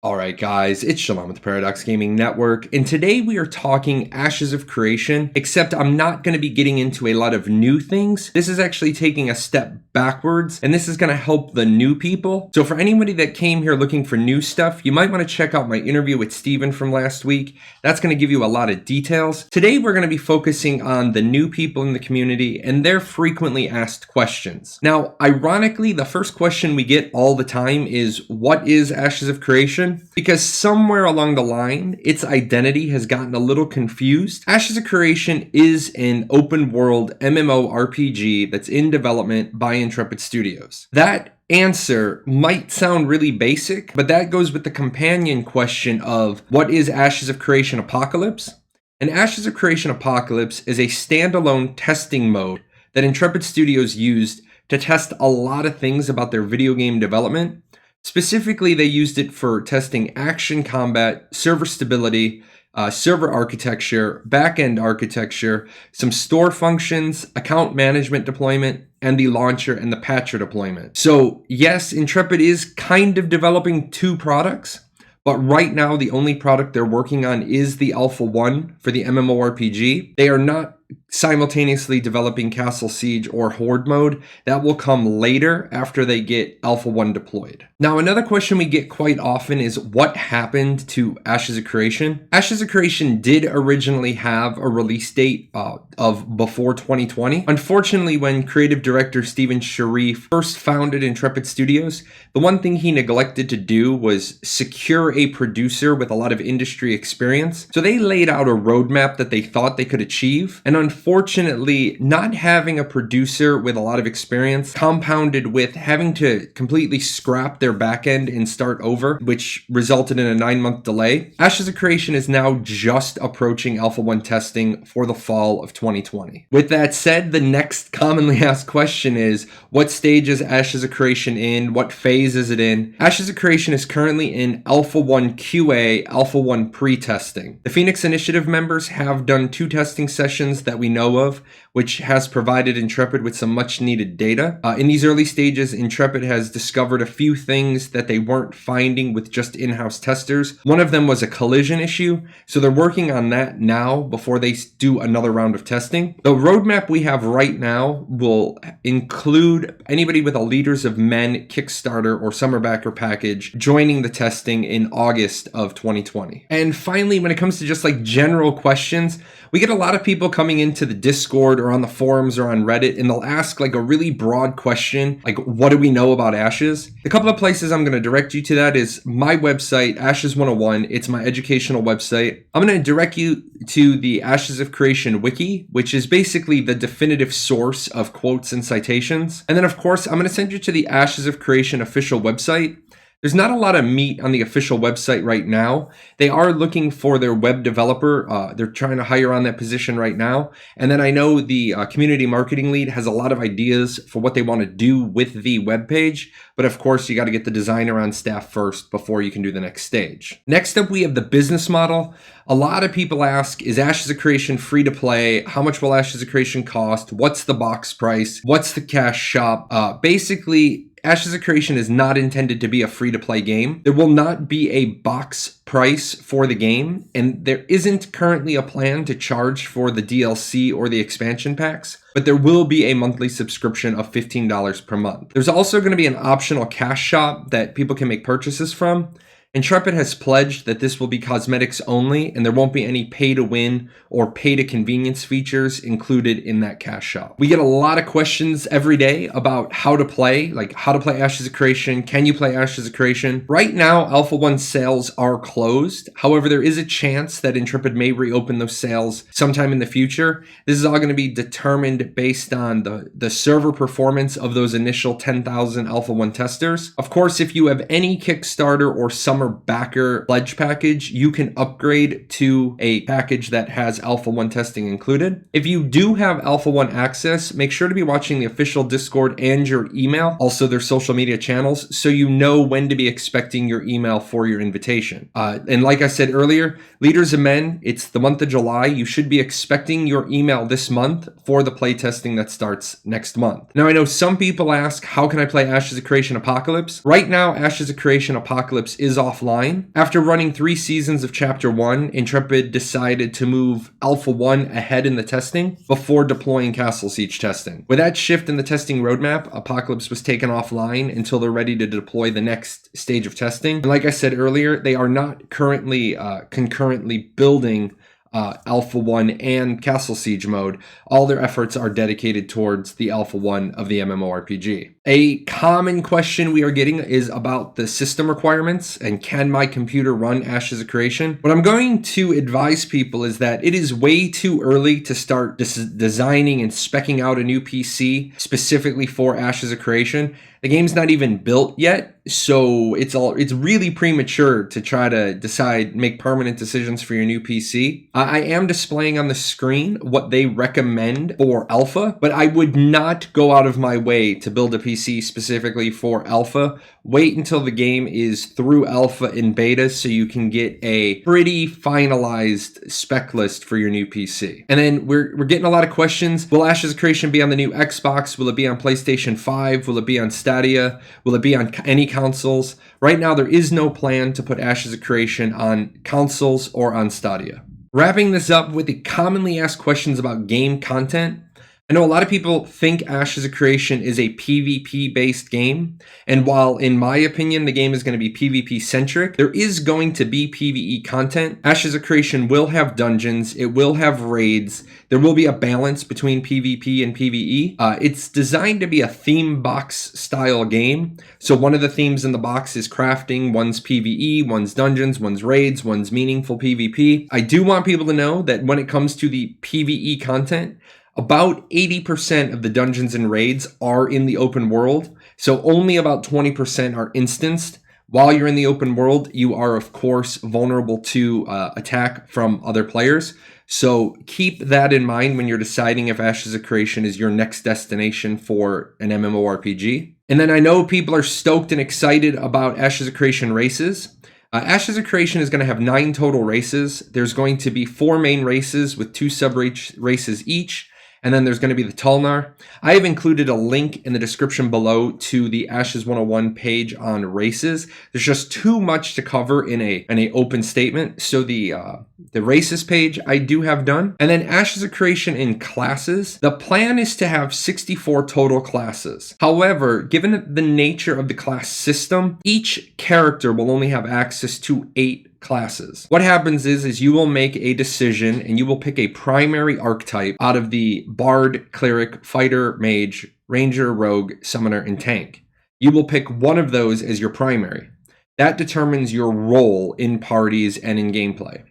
Alright guys, it's Shalom with the Paradox Gaming Network, and today we are talking Ashes of Creation, except I'm not going to be getting into a lot of new things. This is actually taking a step backwards, and this is going to help the new people. So for anybody that came here looking for new stuff, you might want to check out my interview with Steven from last week. That's going to give you a lot of details. Today we're going to be focusing on the new people in the community and their frequently asked questions. Now, ironically, the first question we get all the time is, what is Ashes of Creation? Because somewhere along the line, its identity has gotten a little confused. Ashes of Creation is an open world MMORPG that's in development by Intrepid Studios. That answer might sound really basic, but that goes with the companion question of what is Ashes of Creation Apocalypse? And Ashes of Creation Apocalypse is a standalone testing mode that Intrepid Studios used to test a lot of things about their video game development. Specifically, they used it for testing action combat, server stability, server architecture, backend architecture, some store functions, account management deployment, and the launcher and the patcher deployment. So yes, Intrepid is kind of developing two products, but right now the only product they're working on is the Alpha 1 for the MMORPG. They are not simultaneously developing Castle Siege or Horde mode. That will come later after they get Alpha 1 deployed. Now, another question we get quite often is what happened to Ashes of Creation? Ashes of Creation did originally have a release date of before 2020. Unfortunately, when creative director Steven Sharif first founded Intrepid Studios, the one thing he neglected to do was secure a producer with a lot of industry experience. So they laid out a roadmap that they thought they could achieve, and unfortunately, not having a producer with a lot of experience compounded with having to completely scrap their backend and start over, which resulted in a 9-month delay. Ashes of Creation is now just approaching Alpha 1 testing for the fall of 2020. With that said, the next commonly asked question is, what stage is Ashes of Creation in? What phase is it in? Ashes of Creation is currently in Alpha 1 QA, Alpha 1 pre-testing. The Phoenix Initiative members have done 2 testing sessions that we know of, which has provided Intrepid with some much needed data. In these early stages, Intrepid has discovered a few things that they weren't finding with just in-house testers. One of them was a collision issue, so they're working on that now before they do another round of testing. The roadmap we have right now will include anybody with a Leaders of Men Kickstarter or Summer Backer package joining the testing in August of 2020. And finally, when it comes to just like general questions, we get a lot of people coming into the Discord or on the forums or on Reddit, and they'll ask like a really broad question, like what do we know about Ashes? The couple of places I'm going to direct you to that is my website, Ashes 101. It's my educational website. I'm going to direct you to the Ashes of Creation wiki, which is basically the definitive source of quotes and citations. And then of course, I'm going to send you to the Ashes of Creation official website. There's not a lot of meat on the official website right now. They are looking for their web developer. They're trying to hire on that position right now. And then I know the community marketing lead has a lot of ideas for what they want to do with the web page. But of course, you got to get the designer on staff first before you can do the next stage. Next up, we have the business model. A lot of people ask, is Ashes of Creation free to play? How much will Ashes of Creation cost? What's the box price? What's the cash shop? Basically, Ashes of Creation is not intended to be a free-to-play game. There will not be a box price for the game, and there isn't currently a plan to charge for the DLC or the expansion packs, but there will be a monthly subscription of $15 per month. There's also going to be an optional cash shop that people can make purchases from. Intrepid has pledged that this will be cosmetics only, and there won't be any pay-to-win or pay-to-convenience features included in that cash shop. We get a lot of questions every day about how to play, like how to play Ashes of Creation. Can you play Ashes of Creation? Right now, Alpha 1 sales are closed. However, there is a chance that Intrepid may reopen those sales sometime in the future. This is all going to be determined based on the server performance of those initial 10,000 Alpha 1 testers. Of course, if you have any Kickstarter or Summer Backer pledge package, you can upgrade to a package that has Alpha 1 testing included. If you do have Alpha 1 access, make sure to be watching the official Discord and your email, also their social media channels, so you know when to be expecting your email for your invitation. And like I said earlier, Leaders of Men, it's the month of July. You should be expecting your email this month for the playtesting that starts next month. Now, I know some people ask, how can I play Ashes of Creation Apocalypse? Right now, Ashes of Creation Apocalypse is off offline. After running 3 seasons of Chapter 1, Intrepid decided to move Alpha 1 ahead in the testing before deploying Castle Siege testing. With that shift in the testing roadmap, Apocalypse was taken offline until they're ready to deploy the next stage of testing. And like I said earlier, they are not currently concurrently building Alpha 1 and Castle Siege mode. All their efforts are dedicated towards the Alpha 1 of the MMORPG. A common question we are getting is about the system requirements and can my computer run Ashes of Creation? What I'm going to advise people is that it is way too early to start designing and speccing out a new PC specifically for Ashes of Creation. The game's not even built yet, so it's really premature to try to make permanent decisions for your new PC. I am displaying on the screen what they recommend for Alpha, but I would not go out of my way to build a PC specifically for Alpha. Wait until the game is through Alpha and Beta so you can get a pretty finalized spec list for your new PC. And then we're getting a lot of questions. Will Ashes of Creation be on the new Xbox? Will it be on PlayStation 5? Will it be on Stadia? Will it be on any consoles? Right now, there is no plan to put Ashes of Creation on consoles or on Stadia. Wrapping this up with the commonly asked questions about game content. I know a lot of people think Ashes of Creation is a PvP-based game, and while in my opinion the game is going to be PvP-centric, there is going to be PvE content. Ashes of Creation will have dungeons, it will have raids, there will be a balance between PvP and PvE. It's designed to be a theme box style game, so one of the themes in the box is crafting, one's PvE, one's dungeons, one's raids, one's meaningful PvP. I do want people to know that when it comes to the PvE content, about 80% of the dungeons and raids are in the open world, so only about 20% are instanced. While you're in the open world, you are, of course, vulnerable to attack from other players. So keep that in mind when you're deciding if Ashes of Creation is your next destination for an MMORPG. And then I know people are stoked and excited about Ashes of Creation races. Ashes of Creation is going to have 9 total races. There's going to be 4 main races with 2 sub-races each. And then there's going to be the Tulnar. I have included a link in the description below to the Ashes 101 page on races. There's just too much to cover in a open statement. So the races page I do have done. And then Ashes of Creation in classes. The plan is to have 64 total classes. However, given the nature of the class system, each character will only have access to 8 classes. What happens is you will make a decision and you will pick a primary archetype out of the Bard, Cleric, Fighter, Mage, Ranger, Rogue, Summoner, and Tank. You will pick one of those as your primary. That determines your role in parties and in gameplay.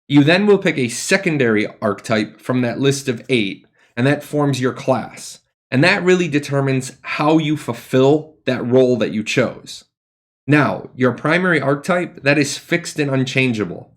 You then will pick a secondary archetype from that list of 8, and that forms your class. And that really determines how you fulfill that role that you chose. Now, your primary archetype, that is fixed and unchangeable.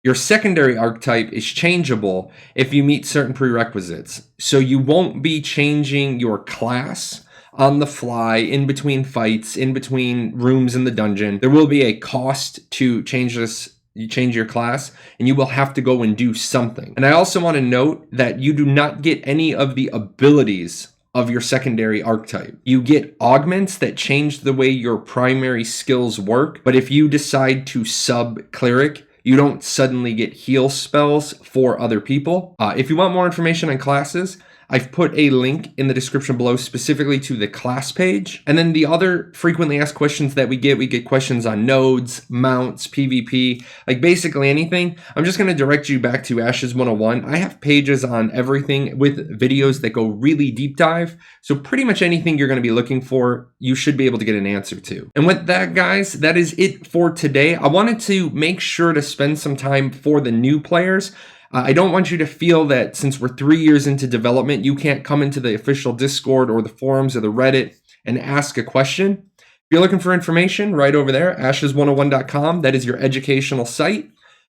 Your secondary archetype is changeable if you meet certain prerequisites. So you won't be changing your class on the fly, in between fights, in between rooms in the dungeon. There will be a cost to change this. You change your class, and you will have to go and do something. And I also want to note that you do not get any of the abilities of your secondary archetype. You get augments that change the way your primary skills work, but if you decide to sub cleric, you don't suddenly get heal spells for other people. If you want more information on classes, I've put a link in the description below specifically to the class page. And then the other frequently asked questions that we get questions on nodes, mounts, PvP, like basically anything. I'm just going to direct you back to Ashes 101. I have pages on everything with videos that go really deep dive. So pretty much anything you're going to be looking for, you should be able to get an answer to. And with that, guys, that is it for today. I wanted to make sure to spend some time for the new players. I don't want you to feel that since we're 3 years into development, you can't come into the official Discord or the forums or the Reddit and ask a question. If you're looking for information, right over there, ashes101.com. That is your educational site.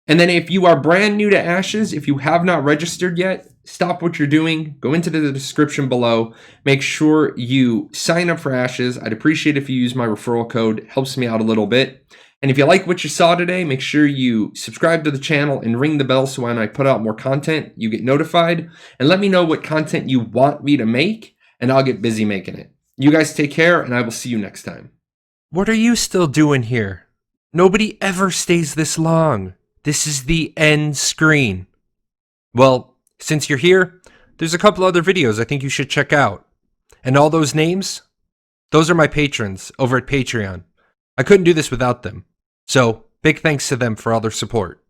And then if you are brand new to Ashes, if you have not registered yet, stop what you're doing, go into the description below, make sure you sign up for Ashes. I'd appreciate if you use my referral code. It helps me out a little bit. And if you like what you saw today, make sure you subscribe to the channel and ring the bell so when I put out more content, you get notified. And let me know what content you want me to make, and I'll get busy making it. You guys take care, and I will see you next time. What are you still doing here? Nobody ever stays this long. This is the end screen. Well, since you're here, there's a couple other videos I think you should check out. And all those names, those are my patrons over at Patreon. I couldn't do this without them. So, big thanks to them for all their support.